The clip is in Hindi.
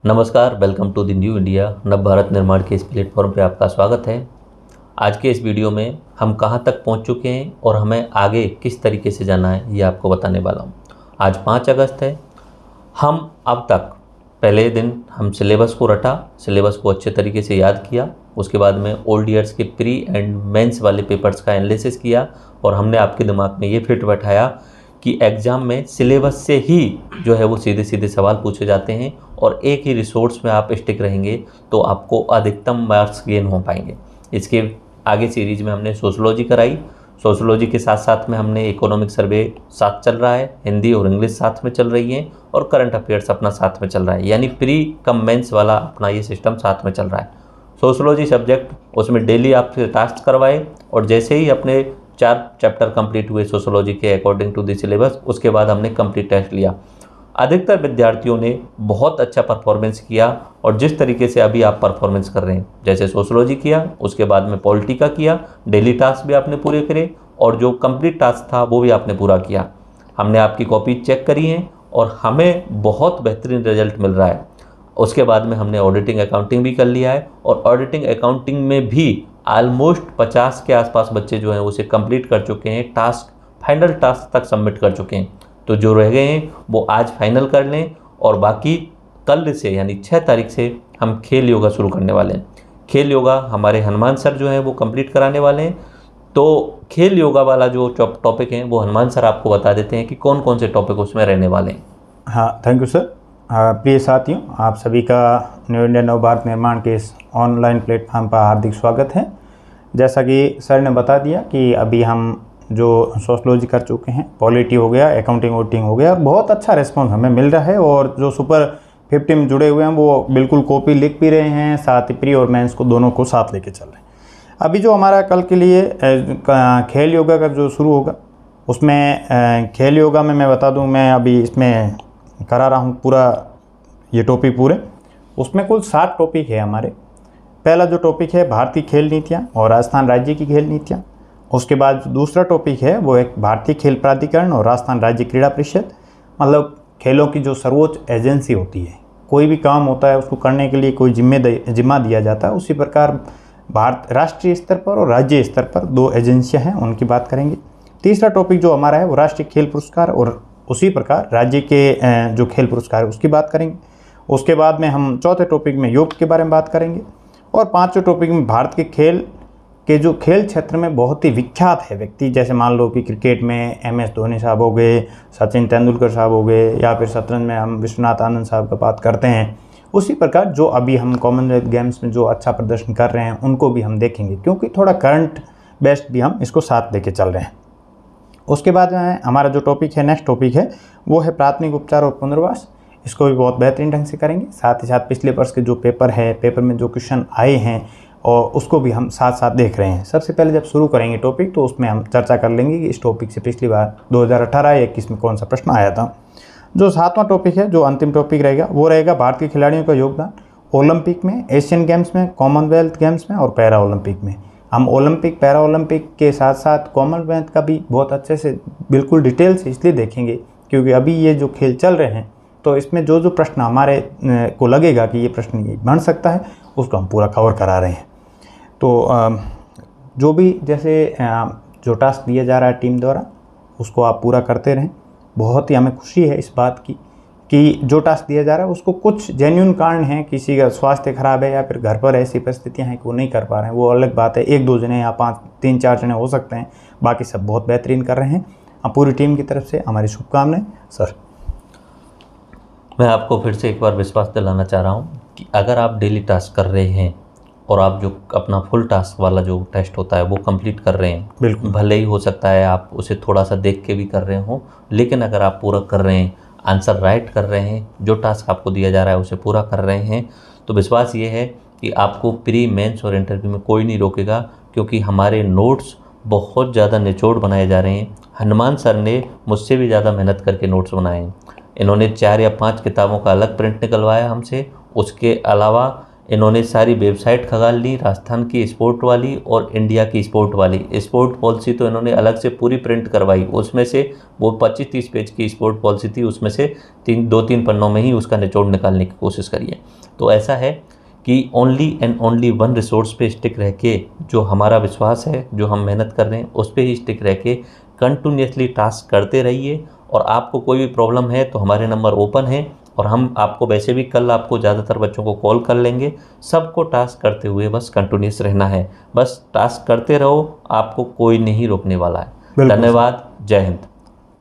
नमस्कार, welcome to the new India. नव भारत निर्माण के इस प्लेटफॉर्म पे आपका स्वागत है। आज के इस वीडियो में हम कहाँ तक पहुँच चुके हैं और हमें आगे किस तरीके से जाना है ये आपको बताने वाला हूँ। आज 5 अगस्त है। हम अब तक पहले दिन हम सिलेबस को रटा, सिलेबस को अच्छे तरीके से याद किया। उसके बाद में ओल्ड ईयर्स के प्री एंड मेंस वाले पेपर्स का एनालिसिस किया और हमने आपके दिमाग में ये फिट बैठाया कि एग्ज़ाम में सिलेबस से ही जो है वो सीधे सीधे सवाल पूछे जाते हैं और एक ही रिसोर्स में आप स्टिक रहेंगे तो आपको अधिकतम मार्क्स गेन हो पाएंगे। इसके आगे सीरीज़ में हमने सोशोलॉजी कराई। सोशोलॉजी के साथ साथ में हमने इकोनॉमिक सर्वे साथ चल रहा है, हिंदी और इंग्लिश साथ में चल रही है और करंट अफेयर्स अपना साथ में चल रहा है, यानी प्री कम मेंस वाला अपना ये सिस्टम साथ में चल रहा है। सोशोलॉजी सब्जेक्ट उसमें डेली आपसे टास्क करवाए और जैसे ही अपने 4 चैप्टर कंप्लीट हुए सोशोलॉजी के अकॉर्डिंग टू द सिलेबस, उसके बाद हमने कंप्लीट टेस्ट लिया। अधिकतर विद्यार्थियों ने बहुत अच्छा परफॉर्मेंस किया और जिस तरीके से अभी आप परफॉर्मेंस कर रहे हैं, जैसे सोशोलॉजी किया, उसके बाद में पॉलिटी का किया, डेली टास्क भी आपने पूरे करे और जो कंप्लीट टास्क था वो भी आपने पूरा किया। हमने आपकी कॉपी चेक करी हैं और हमें बहुत बेहतरीन रिजल्ट मिल रहा है। उसके बाद में हमने ऑडिटिंग अकाउंटिंग भी कर लिया है और ऑडिटिंग अकाउंटिंग में भी ऑलमोस्ट 50 के आसपास बच्चे जो हैं उसे कंप्लीट कर चुके हैं, टास्क फाइनल टास्क तक सबमिट कर चुके हैं। तो जो रह गए हैं वो आज फाइनल कर लें और बाकी कल से यानी 6 तारीख से हम खेल योगा शुरू करने वाले हैं। खेल योगा हमारे हनुमान सर जो हैं वो कंप्लीट कराने वाले हैं। तो खेल योगा वाला जो टॉपिक है वो हनुमान सर आपको बता देते हैं कि कौन कौन से टॉपिक उसमें रहने वाले हैं। हाँ, थैंक यू सर। प्रिय साथियों, आप सभी का न्यू इंडिया नव भारत निर्माण के इस ऑनलाइन प्लेटफॉर्म पर हार्दिक स्वागत है। जैसा कि सर ने बता दिया कि अभी हम जो सोशलॉजी कर चुके हैं, पॉलिटी हो गया, अकाउंटिंग वोटिंग हो गया और बहुत अच्छा रिस्पॉन्स हमें मिल रहा है और जो सुपर 50 में जुड़े हुए हैं वो बिल्कुल कॉपी लिख भी रहे हैं, साथ ही प्री और मेंस को दोनों को साथ लेके चल रहे हैं। अभी जो हमारा कल के लिए खेल योगा का जो शुरू होगा उसमें खेल योगा में मैं बता दूं, मैं अभी इसमें करा रहा हूँ पूरा ये टॉपिक पूरे। उसमें कुल 7 टॉपिक है हमारे। पहला जो टॉपिक है भारतीय खेल नीतियाँ और राजस्थान राज्य की खेल नीतियाँ। उसके बाद दूसरा टॉपिक है वो एक भारतीय खेल प्राधिकरण और राजस्थान राज्य क्रीड़ा परिषद, मतलब खेलों की जो सर्वोच्च एजेंसी होती है। कोई भी काम होता है उसको करने के लिए कोई जिम्मा दिया जाता है, उसी प्रकार भारत राष्ट्रीय स्तर पर और राज्य स्तर पर 2 एजेंसियाँ हैं, उनकी बात करेंगे। तीसरा टॉपिक जो हमारा है वो राष्ट्रीय खेल पुरस्कार और उसी प्रकार राज्य के जो खेल पुरस्कार है उसकी बात करेंगे। उसके बाद में हम चौथे टॉपिक में योग के बारे में बात करेंगे और पांचवें टॉपिक में भारत के खेल के जो खेल क्षेत्र में बहुत ही विख्यात है व्यक्ति, जैसे मान लो कि क्रिकेट में MS धोनी साहब हो गए, सचिन तेंदुलकर साहब हो गए, या फिर शतरंज में हम विश्वनाथ आनंद साहब का बात करते हैं। उसी प्रकार जो अभी हम कॉमनवेल्थ गेम्स में जो अच्छा प्रदर्शन कर रहे हैं उनको भी हम देखेंगे, क्योंकि थोड़ा करंट बेस्ड भी हम इसको साथ लेके चल रहे हैं। उसके बाद में हमारा जो टॉपिक है, नेक्स्ट टॉपिक है, वो है प्राथमिक उपचार और पुनर्वास। इसको भी बहुत बेहतरीन ढंग से करेंगे। साथ ही साथ पिछले वर्ष के जो पेपर है, पेपर में जो क्वेश्चन आए हैं और उसको भी हम साथ साथ देख रहे हैं। सबसे पहले जब शुरू करेंगे टॉपिक तो उसमें हम चर्चा कर लेंगे कि इस टॉपिक से पिछली बार 2018 या 21 में कौन सा प्रश्न आया था। जो 7वां टॉपिक है, जो अंतिम टॉपिक रहेगा, वो रहेगा भारतीय खिलाड़ियों का योगदान ओलंपिक में, एशियन गेम्स में, कॉमनवेल्थ गेम्स में और पैरा ओलंपिक में। हम ओलंपिक, पैरा ओलंपिक के साथ साथ कॉमनवेल्थ का भी बहुत अच्छे से बिल्कुल डिटेल से इसलिए देखेंगे क्योंकि अभी ये जो खेल चल रहे हैं तो इसमें जो प्रश्न हमारे को लगेगा कि ये प्रश्न ये बन सकता है उसको हम पूरा कवर करा रहे हैं। तो जो भी जैसे जो टास्क दिया जा रहा है टीम द्वारा उसको आप पूरा करते रहें। बहुत ही हमें खुशी है इस बात की कि जो टास्क दिया जा रहा है उसको कुछ जेन्युइन कारण हैं, किसी का स्वास्थ्य खराब है या फिर घर पर ऐसी परिस्थितियां हैं कि वो नहीं कर पा रहे हैं, वो अलग बात है। 1-2 जने या 3-4 जने हो सकते हैं, बाकी सब बहुत बेहतरीन कर रहे हैं। हम पूरी टीम की तरफ से हमारी शुभकामनाएं। सर, मैं आपको फिर से एक बार विश्वास दिलाना चाह रहा हूँ कि अगर आप डेली टास्क कर रहे हैं और आप जो अपना फुल टास्क वाला जो टेस्ट होता है वो कंप्लीट कर रहे हैं, बिल्कुल, भले ही हो सकता है आप उसे थोड़ा सा देख के भी कर रहे हो, लेकिन अगर आप पूरा कर रहे हैं, आंसर राइट कर रहे हैं, जो टास्क आपको दिया जा रहा है उसे पूरा कर रहे हैं, तो विश्वास ये है कि आपको प्री मेंस और इंटरव्यू में कोई नहीं रोकेगा, क्योंकि हमारे नोट्स बहुत ज़्यादा निचोड़ बनाए जा रहे हैं। हनुमान सर ने मुझसे भी ज़्यादा मेहनत करके नोट्स बनाए हैं। इन्होंने 4 या 5 किताबों का अलग प्रिंट निकलवाया हमसे। उसके अलावा इन्होंने सारी वेबसाइट खंगाल ली, राजस्थान की स्पोर्ट वाली और इंडिया की स्पोर्ट वाली। स्पोर्ट पॉलिसी तो इन्होंने अलग से पूरी प्रिंट करवाई, उसमें से वो 25-30 पेज की स्पोर्ट पॉलिसी थी, उसमें से 2-3 पन्नों में ही उसका निचोड़ निकालने की कोशिश करी है। तो ऐसा है कि only and only one resource पे स्टिक रह के, जो हमारा विश्वास है, जो हम मेहनत कर रहे हैं उस पे ही स्टिक रह के कंटिन्यूसली टास्क करते रहिए। और आपको कोई भी प्रॉब्लम है तो हमारे नंबर ओपन है, और हम आपको वैसे भी कल आपको ज़्यादातर बच्चों को कॉल कर लेंगे। सबको टास्क करते हुए बस कंटिन्यूस रहना है, बस टास्क करते रहो, आपको कोई नहीं रोकने वाला है। बिल्कुल। धन्यवाद, जय हिंद।